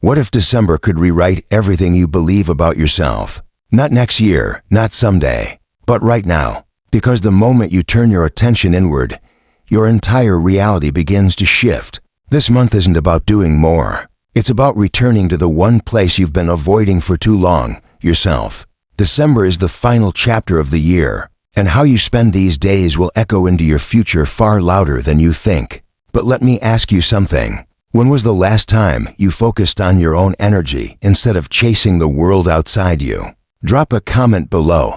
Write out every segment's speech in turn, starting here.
What if December could rewrite everything you believe about yourself? Not next year, not someday, but right now. Because the moment you turn your attention inward, your entire reality begins to shift. This month isn't about doing more. It's about returning to the one place you've been avoiding for too long, yourself. December is the final chapter of the year, and how you spend these days will echo into your future far louder than you think. But let me ask you something. When was the last time you focused on your own energy instead of chasing the world outside you? Drop a comment below.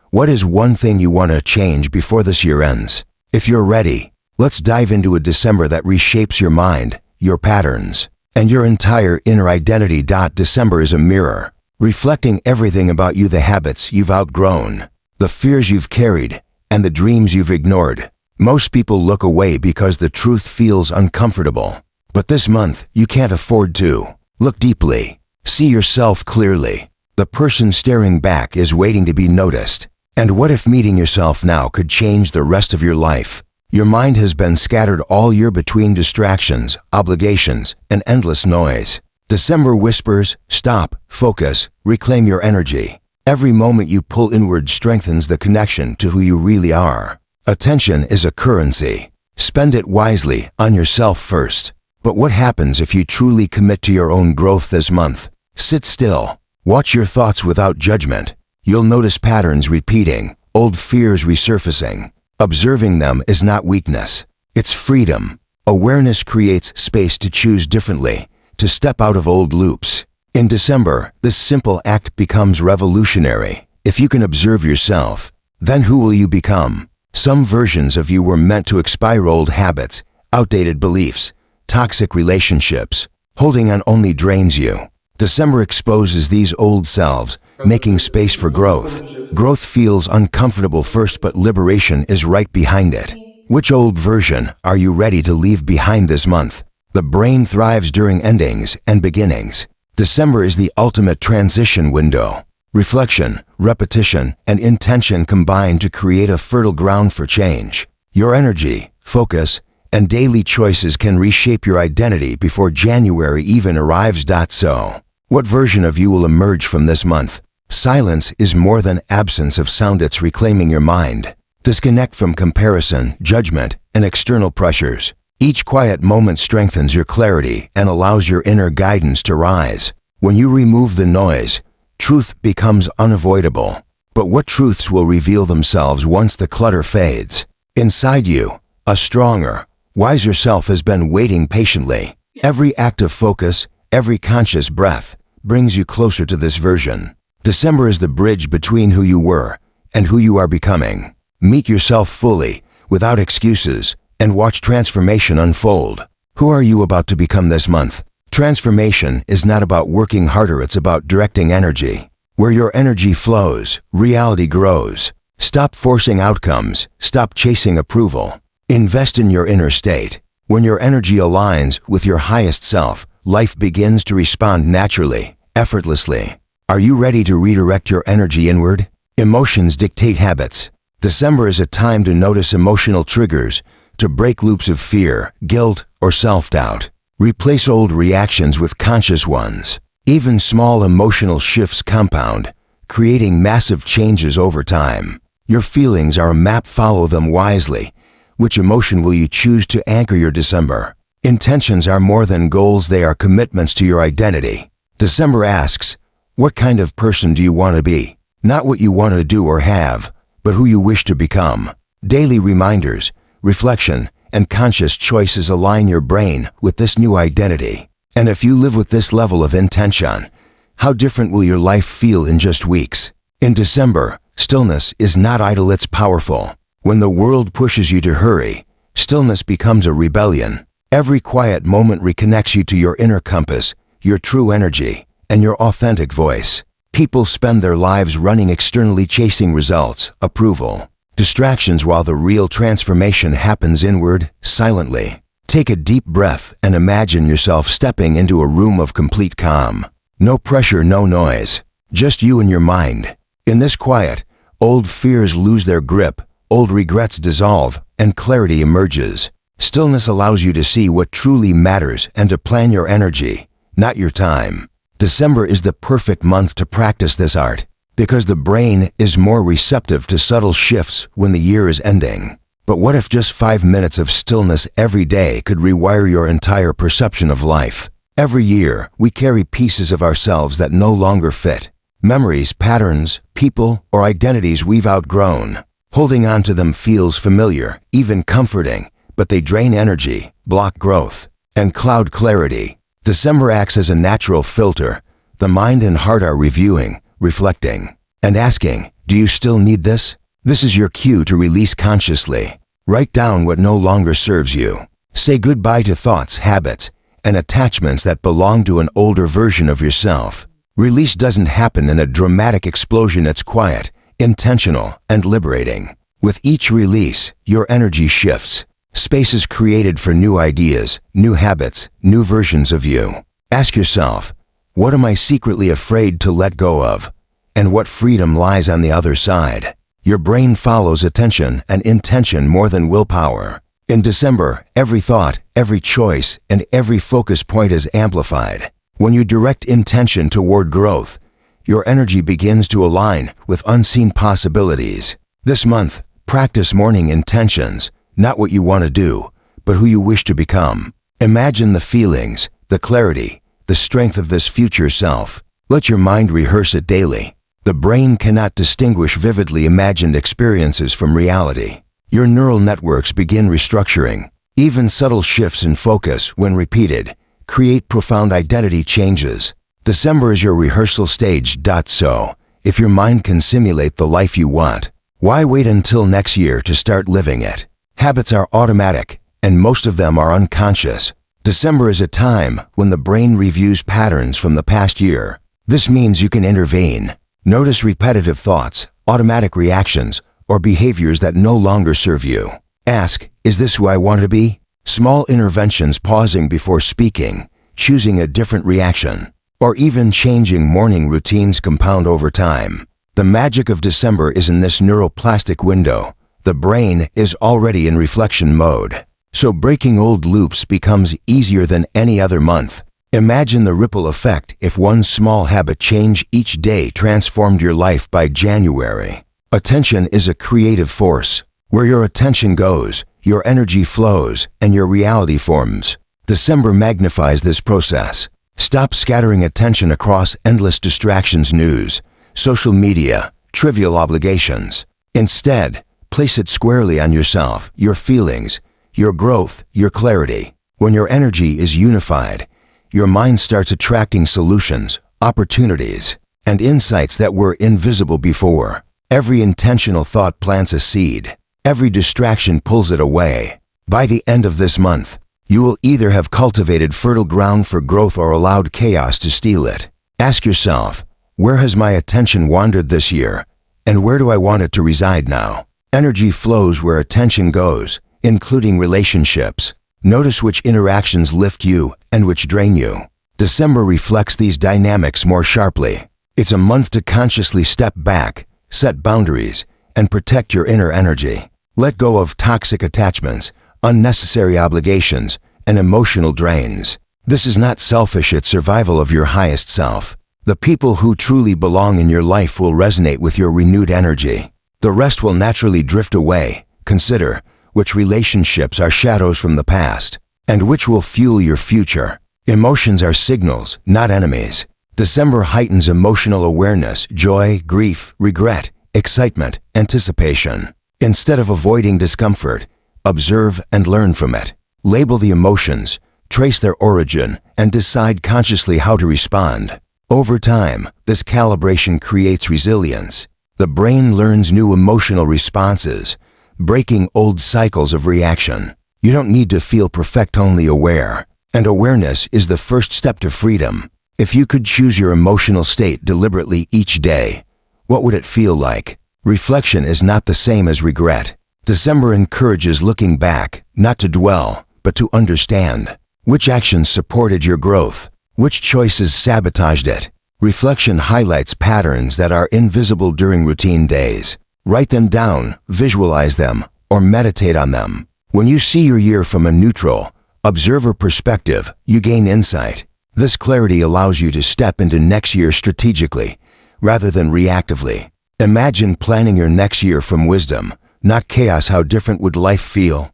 What is one thing you want to change before this year ends? If you're ready, let's dive into a December that reshapes your mind, your patterns, and your entire inner identity. December is a mirror, reflecting everything about you: the habits you've outgrown, the fears you've carried, and the dreams you've ignored. Most people look away because the truth feels uncomfortable. But this month, you can't afford to. Look deeply. See yourself clearly. The person staring back is waiting to be noticed. And what if meeting yourself now could change the rest of your life? Your mind has been scattered all year between distractions, obligations, and endless noise. December whispers, stop, focus, reclaim your energy. Every moment you pull inward strengthens the connection to who you really are. Attention is a currency. Spend it wisely, on yourself first. But what happens if you truly commit to your own growth this month? Sit still. Watch your thoughts without judgment. You'll notice patterns repeating, old fears resurfacing. Observing them is not weakness. It's freedom. Awareness creates space to choose differently, to step out of old loops. In December, this simple act becomes revolutionary. If you can observe yourself, then who will you become? Some versions of you were meant to expire: old habits, outdated beliefs, toxic relationships. Holding on only drains you. December exposes these old selves, making space for growth. Growth feels uncomfortable first, but liberation is right behind it. Which old version are you ready to leave behind this month? The brain thrives during endings and beginnings. December is the ultimate transition window. Reflection, repetition, and intention combine to create a fertile ground for change. Your energy, focus, and daily choices can reshape your identity before January even arrives. So, what version of you will emerge from this month? Silence is more than absence of sound. It's reclaiming your mind. Disconnect from comparison, judgment, and external pressures. Each quiet moment strengthens your clarity and allows your inner guidance to rise. When you remove the noise, truth becomes unavoidable. But what truths will reveal themselves once the clutter fades? Inside you, a stronger, wiser self has been waiting patiently. Every act of focus, every conscious breath, brings you closer to this version. December is the bridge between who you were and who you are becoming. Meet yourself fully, without excuses, and watch transformation unfold. Who are you about to become this month? Transformation is not about working harder, it's about directing energy. Where your energy flows, reality grows. Stop forcing outcomes, stop chasing approval. Invest in your inner state. When your energy aligns with your highest self, life begins to respond naturally, effortlessly. Are you ready to redirect your energy inward? Emotions dictate habits. December is a time to notice emotional triggers, to break loops of fear, guilt, or self-doubt. Replace old reactions with conscious ones. Even small emotional shifts compound, creating massive changes over time. Your feelings are a map. Follow them wisely. Which emotion will you choose to anchor your December? Intentions are more than goals, they are commitments to your identity. December asks, what kind of person do you want to be? Not what you want to do or have, but who you wish to become. Daily reminders, reflection, and conscious choices align your brain with this new identity. And if you live with this level of intention, how different will your life feel in just weeks? In December, stillness is not idle, it's powerful. When the world pushes you to hurry, stillness becomes a rebellion. Every quiet moment reconnects you to your inner compass, your true energy, and your authentic voice. People spend their lives running externally, chasing results, approval, distractions, while the real transformation happens inward, silently. Take a deep breath and imagine yourself stepping into a room of complete calm. No pressure, no noise, just you and your mind. In this quiet, old fears lose their grip, old regrets dissolve, and clarity emerges. Stillness allows you to see what truly matters and to plan your energy, not your time. December is the perfect month to practice this art, because the brain is more receptive to subtle shifts when the year is ending. But what if just 5 minutes of stillness every day could rewire your entire perception of life? Every year, we carry pieces of ourselves that no longer fit. Memories, patterns, people, or identities we've outgrown. Holding on to them feels familiar, even comforting, but they drain energy, block growth, and cloud clarity. December acts as a natural filter. The mind and heart are reviewing, reflecting, and asking, do you still need this? This is your cue to release consciously. Write down what no longer serves you. Say goodbye to thoughts, habits, and attachments that belong to an older version of yourself. Release doesn't happen in a dramatic explosion. It's quiet, intentional, and liberating. With each release, your energy shifts. Space is created for new ideas, new habits, new versions of you. Ask yourself, what am I secretly afraid to let go of? And what freedom lies on the other side? Your brain follows attention and intention more than willpower. In December, every thought, every choice, and every focus point is amplified. When you direct intention toward growth, your energy begins to align with unseen possibilities. This month, practice morning intentions, not what you want to do, but who you wish to become. Imagine the feelings, the clarity, the strength of this future self. Let your mind rehearse it daily. The brain cannot distinguish vividly imagined experiences from reality. Your neural networks begin restructuring. Even subtle shifts in focus, when repeated, create profound identity changes. December is your rehearsal stage. So, if your mind can simulate the life you want, why wait until next year to start living it? Habits are automatic, and most of them are unconscious. December is a time when the brain reviews patterns from the past year. This means you can intervene. Notice repetitive thoughts, automatic reactions, or behaviors that no longer serve you. Ask, is this who I want to be? Small interventions, pausing before speaking, choosing a different reaction, or even changing morning routines compound over time. The magic of December is in this neuroplastic window. The brain is already in reflection mode, so breaking old loops becomes easier than any other month. Imagine the ripple effect if one small habit change each day transformed your life by January. Attention is a creative force. Where your attention goes, your energy flows, and your reality forms. December magnifies this process. Stop scattering attention across endless distractions, news, social media, trivial obligations. Instead, place it squarely on yourself, your feelings, your growth, your clarity. When your energy is unified, your mind starts attracting solutions, opportunities, and insights that were invisible before. Every intentional thought plants a seed. Every distraction pulls it away. By the end of this month, you will either have cultivated fertile ground for growth or allowed chaos to steal it. Ask yourself, where has my attention wandered this year? And where do I want it to reside now? Energy flows where attention goes, including relationships. Notice which interactions lift you and which drain you. December reflects these dynamics more sharply. It's a month to consciously step back, set boundaries, and protect your inner energy. Let go of toxic attachments, unnecessary obligations, and emotional drains. This is not selfish, it's survival of your highest self. The people who truly belong in your life will resonate with your renewed energy. The rest will naturally drift away. Consider which relationships are shadows from the past, and which will fuel your future. Emotions are signals, not enemies. December heightens emotional awareness, joy, grief, regret, excitement, anticipation. Instead of avoiding discomfort, observe and learn from it. Label the emotions, trace their origin, and decide consciously how to respond. Over time, this calibration creates resilience. The brain learns new emotional responses, breaking old cycles of reaction. You don't need to feel perfect, only aware. And awareness is the first step to freedom. If you could choose your emotional state deliberately each day, what would it feel like? Reflection is not the same as regret. December encourages looking back, not to dwell, but to understand. Which actions supported your growth? Which choices sabotaged it? Reflection highlights patterns that are invisible during routine days. Write them down, visualize them, or meditate on them. When you see your year from a neutral, observer perspective, you gain insight. This clarity allows you to step into next year strategically, rather than reactively. Imagine planning your next year from wisdom, not chaos. How different would life feel?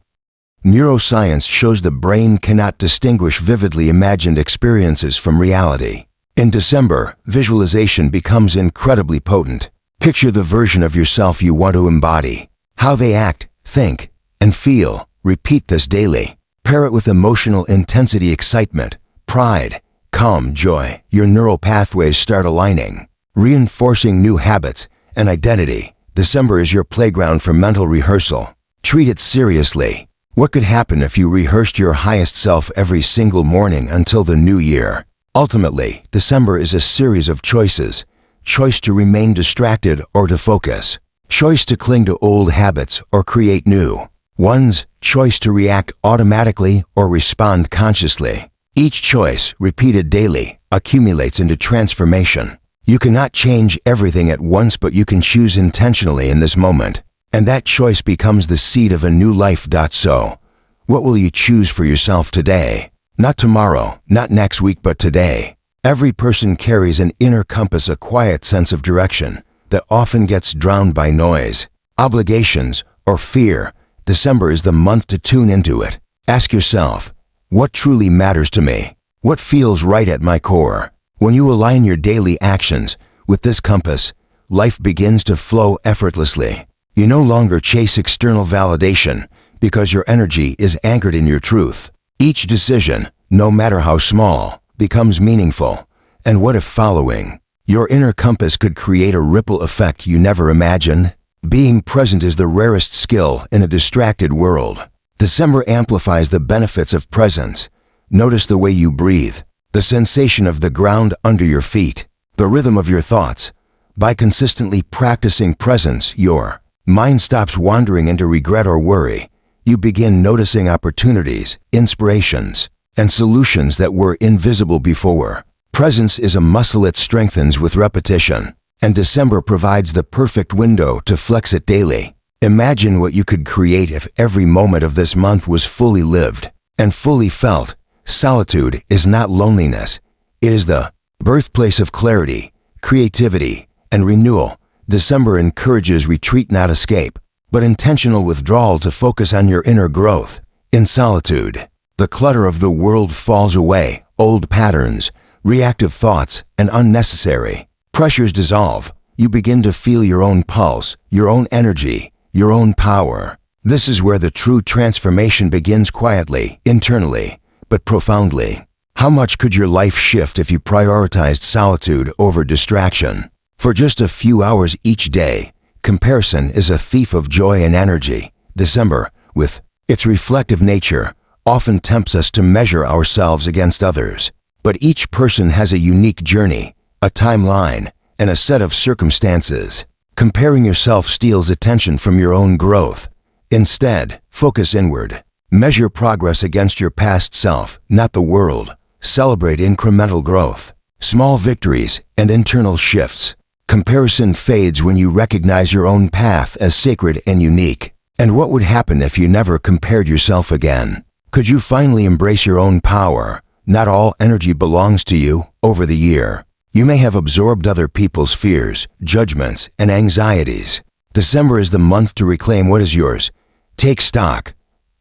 Neuroscience shows the brain cannot distinguish vividly imagined experiences from reality. In December, visualization becomes incredibly potent. Picture the version of yourself you want to embody. How they act, think, and feel. Repeat this daily. Pair it with emotional intensity, excitement, pride, calm, joy. Your neural pathways start aligning, reinforcing new habits and identity. December is your playground for mental rehearsal. Treat it seriously. What could happen if you rehearsed your highest self every single morning until the new year? Ultimately, December is a series of choices. Choice to remain distracted or to focus. Choice to cling to old habits or create new ones. Choice to react automatically or respond consciously. Each choice, repeated daily, accumulates into transformation. You cannot change everything at once, but you can choose intentionally in this moment. And that choice becomes the seed of a new life. So, what will you choose for yourself today? Not tomorrow, not next week, but today. Every person carries an inner compass, a quiet sense of direction that often gets drowned by noise, obligations, or fear. December is the month to tune into it. Ask yourself, what truly matters to me? What feels right at my core? When you align your daily actions with this compass, life begins to flow effortlessly. You no longer chase external validation because your energy is anchored in your truth. Each decision, no matter how small, becomes meaningful. And what if following your inner compass could create a ripple effect you never imagined? Being present is the rarest skill in a distracted world. December amplifies the benefits of presence. Notice the way you breathe, the sensation of the ground under your feet, the rhythm of your thoughts. By consistently practicing presence, your mind stops wandering into regret or worry. You begin noticing opportunities, inspirations, and solutions that were invisible before. Presence is a muscle that strengthens with repetition, and December provides the perfect window to flex it daily. Imagine what you could create if every moment of this month was fully lived and fully felt. Solitude is not loneliness. It is the birthplace of clarity, creativity, and renewal. December encourages retreat, not escape, but intentional withdrawal to focus on your inner growth. In solitude, the clutter of the world falls away. Old patterns, reactive thoughts, and unnecessary pressures dissolve. You begin to feel your own pulse, your own energy, your own power. This is where the true transformation begins, quietly, internally, but profoundly. How much could your life shift if you prioritized solitude over distraction? For just a few hours each day, comparison is a thief of joy and energy. December, with its reflective nature, often tempts us to measure ourselves against others. But each person has a unique journey, a timeline, and a set of circumstances. Comparing yourself steals attention from your own growth. Instead, focus inward. Measure progress against your past self, not the world. Celebrate incremental growth, small victories, and internal shifts. Comparison fades when you recognize your own path as sacred and unique. And what would happen if you never compared yourself again? Could you finally embrace your own power? Not all energy belongs to you. Over the year, you may have absorbed other people's fears, judgments, and anxieties. December is the month to reclaim what is yours. Take stock.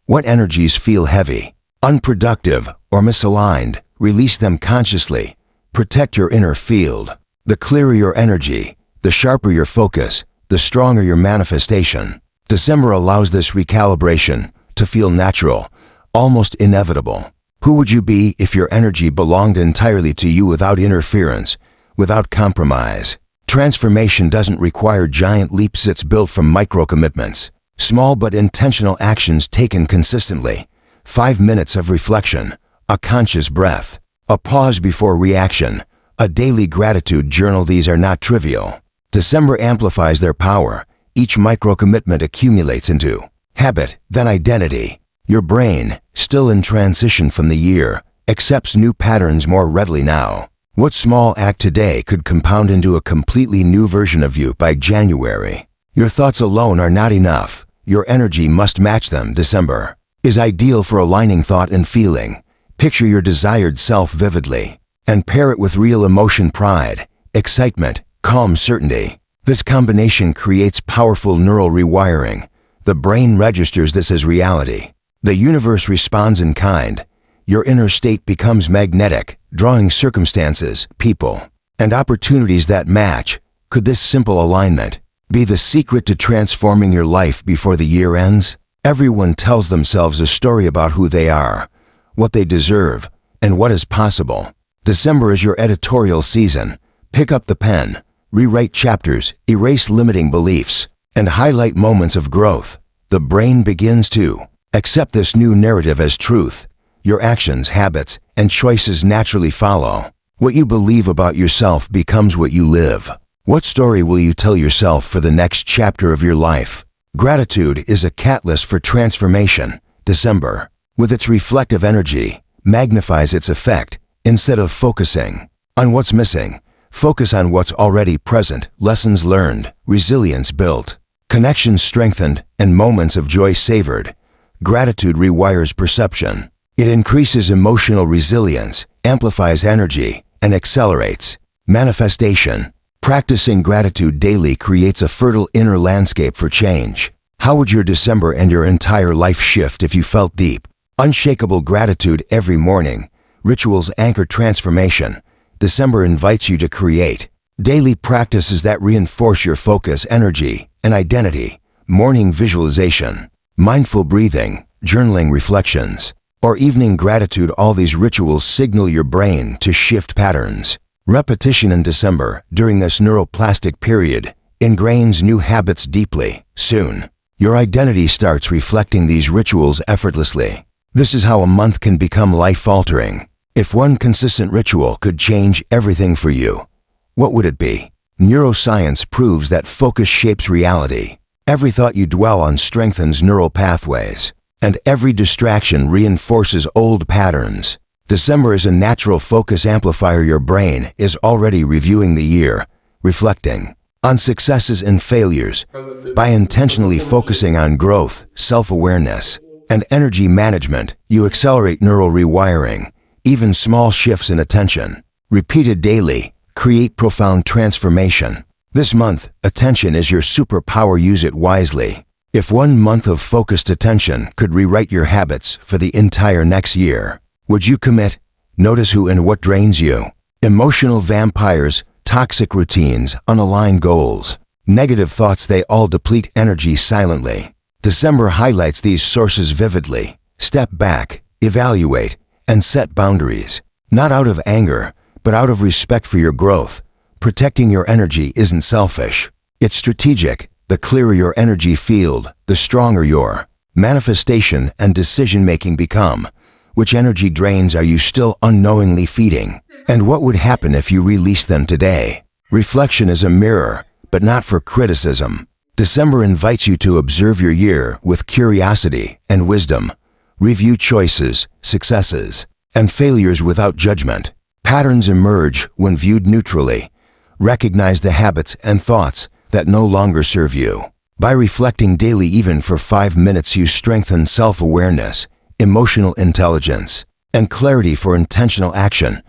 What energies feel heavy, unproductive, or misaligned? Release them consciously. Protect your inner field. The clearer your energy, the sharper your focus, the stronger your manifestation. December allows this recalibration to feel natural, almost inevitable. Who would you be if your energy belonged entirely to you, without interference, without compromise? Transformation doesn't require giant leaps. It's built from micro commitments, small but intentional actions taken consistently. 5 minutes of reflection, a conscious breath, a pause before reaction, a daily gratitude journal. These are not trivial. December amplifies their power. Each micro commitment accumulates into habit, then identity. Your brain, still in transition from the year, accepts new patterns more readily now. What small act today could compound into a completely new version of you by January? Your thoughts alone are not enough. Your energy must match them. December is ideal for aligning thought and feeling. Picture your desired self vividly. and pair it with real emotion, pride, excitement, calm certainty. This combination creates powerful neural rewiring. The brain registers this as reality. The universe responds in kind. Your inner state becomes magnetic, drawing circumstances, people, and opportunities that match. Could this simple alignment be the secret to transforming your life before the year ends? Everyone tells themselves a story about who they are, what they deserve, and what is possible. December is your editorial season. Pick up the pen, rewrite chapters, erase limiting beliefs, and highlight moments of growth. The brain begins to accept this new narrative as truth. Your actions, habits, and choices naturally follow. What you believe about yourself becomes what you live. What story will you tell yourself for the next chapter of your life? Gratitude is a catalyst for transformation. December, with its reflective energy, magnifies its effect. Instead of focusing on what's missing, focus on what's already present. Lessons learned, resilience built, connections strengthened, and moments of joy savored. Gratitude rewires perception. It increases emotional resilience, amplifies energy, and accelerates manifestation. Practicing gratitude daily creates a fertile inner landscape for change. How would your December and your entire life shift if you felt deep, unshakable gratitude every morning? Rituals anchor transformation. December invites you to create daily practices that reinforce your focus, energy, and identity. Morning visualization, mindful breathing, journaling reflections, or evening gratitude. All these rituals signal your brain to shift patterns. Repetition in December, during this neuroplastic period, ingrains new habits deeply. Soon, your identity starts reflecting these rituals effortlessly. This is how a month can become life-altering. If one consistent ritual could change everything for you, what would it be? Neuroscience proves that focus shapes reality. Every thought you dwell on strengthens neural pathways, and every distraction reinforces old patterns. December is a natural focus amplifier. Your brain is already reviewing the year, reflecting on successes and failures. By intentionally focusing on growth, self-awareness, and energy management, you accelerate neural rewiring. Even small shifts in attention, repeated daily, create profound transformation. This month, attention is your superpower. Use it wisely. If 1 month of focused attention could rewrite your habits for the entire next year, would you commit? Notice who and what drains you. Emotional vampires, toxic routines, unaligned goals, negative thoughts, they all deplete energy silently. December highlights these sources vividly. Step back, evaluate, and set boundaries. Not out of anger, but out of respect for your growth. Protecting your energy isn't selfish. It's strategic. The clearer your energy field, the stronger your manifestation and decision-making become. Which energy drains are you still unknowingly feeding? And what would happen if you released them today? Reflection is a mirror, but not for criticism. December invites you to observe your year with curiosity and wisdom. Review choices, successes, and failures without judgment. Patterns emerge when viewed neutrally. Recognize the habits and thoughts that no longer serve you. By reflecting daily, even for 5 minutes, you strengthen self-awareness, emotional intelligence, and clarity for intentional action.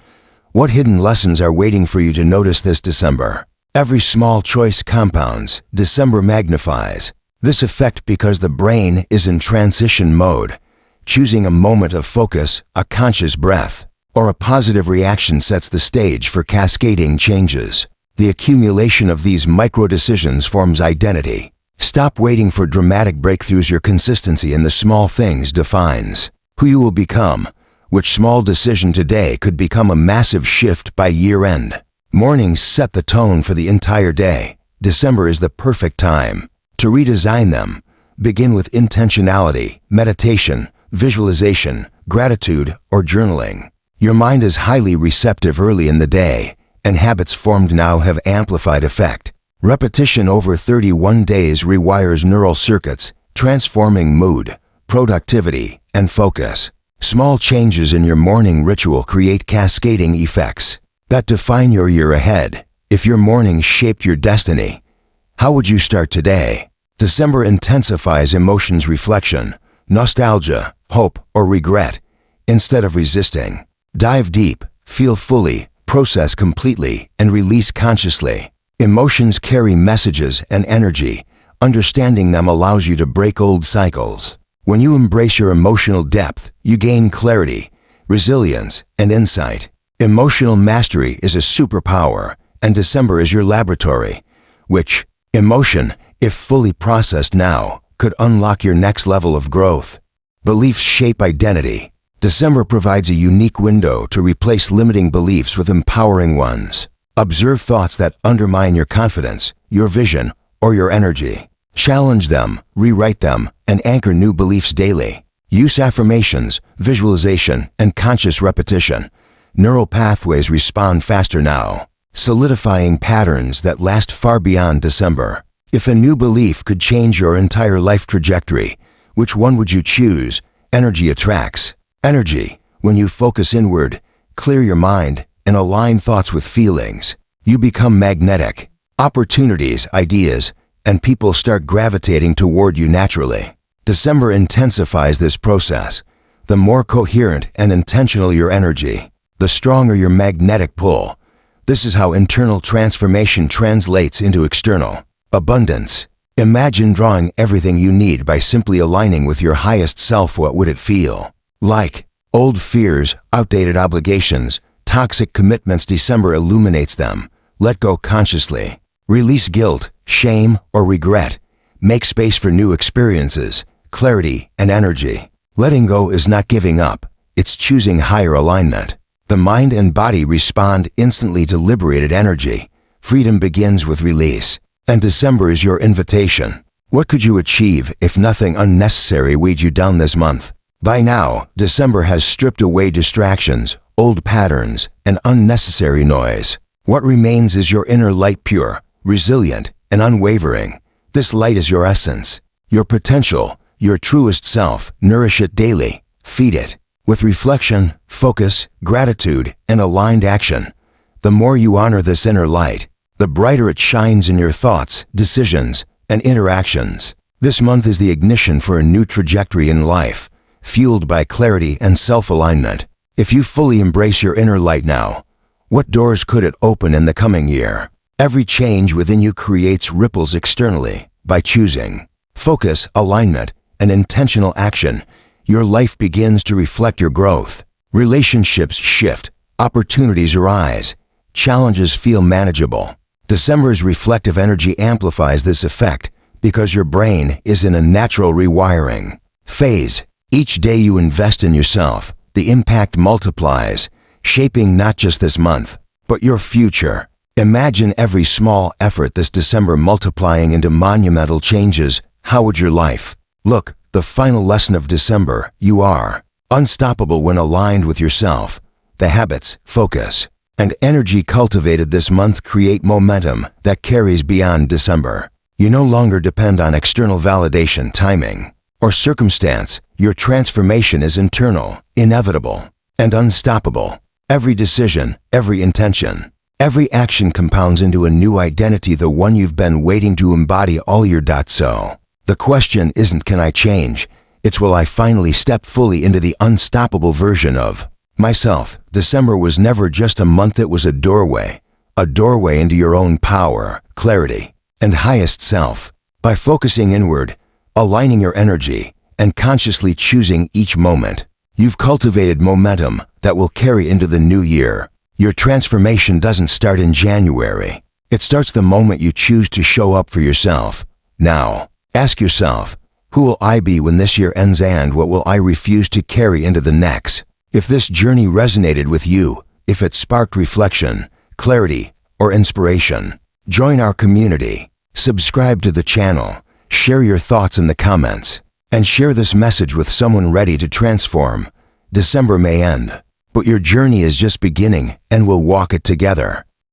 What hidden lessons are waiting for you to notice this December? Every small choice compounds. December magnifies this effect because the brain is in transition mode. Choosing a moment of focus, a conscious breath, or a positive reaction sets the stage for cascading changes. The accumulation of these micro-decisions forms identity. Stop waiting for dramatic breakthroughs. Your consistency in the small things defines who you will become. Which small decision today could become a massive shift by year-end? Mornings set the tone for the entire day. December is the perfect time to redesign them. Begin with intentionality, meditation, visualization, gratitude, or journaling. Your mind is highly receptive early in the day, and habits formed now have amplified effect. Repetition over 31 days rewires neural circuits, transforming mood, productivity, and focus. Small changes in your morning ritual create cascading effects that define your year ahead. If your morning shaped your destiny, how would you start today? December intensifies emotions, reflection, nostalgia, hope, or regret. Instead of resisting, dive deep, feel fully, process completely and release consciously. Emotions carry messages and energy. Understanding them allows you to break old cycles. When you embrace your emotional depth, you gain clarity, resilience, and insight. Emotional mastery is a superpower, and December is your laboratory, which emotion, if fully processed now, could unlock your next level of growth. Beliefs shape identity. December provides a unique window to replace limiting beliefs with empowering ones. Observe thoughts that undermine your confidence, your vision, or your energy. Challenge them, rewrite them, and anchor new beliefs daily. Use affirmations, visualization, and conscious repetition. Neural pathways respond faster now, solidifying patterns that last far beyond December. If a new belief could change your entire life trajectory, which one would you choose? Energy attracts. Energy. When you focus inward, clear your mind, and align thoughts with feelings, you become magnetic. Opportunities, ideas, and people start gravitating toward you naturally. December intensifies this process. The more coherent and intentional your energy, the stronger your magnetic pull. This is how internal transformation translates into external abundance. Imagine drawing everything you need by simply aligning with your highest self. What would it feel like? Old fears, outdated obligations, toxic commitments. December illuminates them. Let go consciously. Release guilt, shame, or regret. Make space for new experiences, clarity, and energy. Letting go is not giving up. It's choosing higher alignment. The mind and body respond instantly to liberated energy. Freedom begins with release. And December is your invitation. What could you achieve if nothing unnecessary weighed you down this month? By now, December has stripped away distractions, old patterns, and unnecessary noise. What remains is your inner light, pure, resilient, and unwavering. This light is your essence, your potential, your truest self. Nourish it daily. Feed it with reflection, focus, gratitude, and aligned action. The more you honor this inner light, the brighter it shines in your thoughts, decisions, and interactions. This month is the ignition for a new trajectory in life, fueled by clarity and self-alignment. If you fully embrace your inner light now, what doors could it open in the coming year? Every change within you creates ripples externally. By choosing focus, alignment, and intentional action, your life begins to reflect your growth. Relationships shift, opportunities arise, challenges feel manageable. December's reflective energy amplifies this effect because your brain is in a natural rewiring phase. Each day you invest in yourself, the impact multiplies, shaping not just this month, but your future. Imagine every small effort this December multiplying into monumental changes. How would your life look? The final lesson of December: you are unstoppable when aligned with yourself. The habits, focus, and energy cultivated this month create momentum that carries beyond December. You no longer depend on external validation, timing, or circumstance. Your transformation is internal, inevitable, and unstoppable. Every decision, every intention, every action compounds into a new identity, the one you've been waiting to embody all year. So, the question isn't can I change? It's will I finally step fully into the unstoppable version of myself. December was never just a month, it was a doorway into your own power, clarity, and highest self. By focusing inward, aligning your energy, and consciously choosing each moment, you've cultivated momentum that will carry into the new year. Your transformation doesn't start in January. It starts the moment you choose to show up for yourself. Now, ask yourself, who will I be when this year ends, and what will I refuse to carry into the next? If this journey resonated with you, if it sparked reflection, clarity, or inspiration, join our community. Subscribe to the channel, share your thoughts in the comments, and share this message with someone ready to transform. December may end, but your journey is just beginning, and we'll walk it together.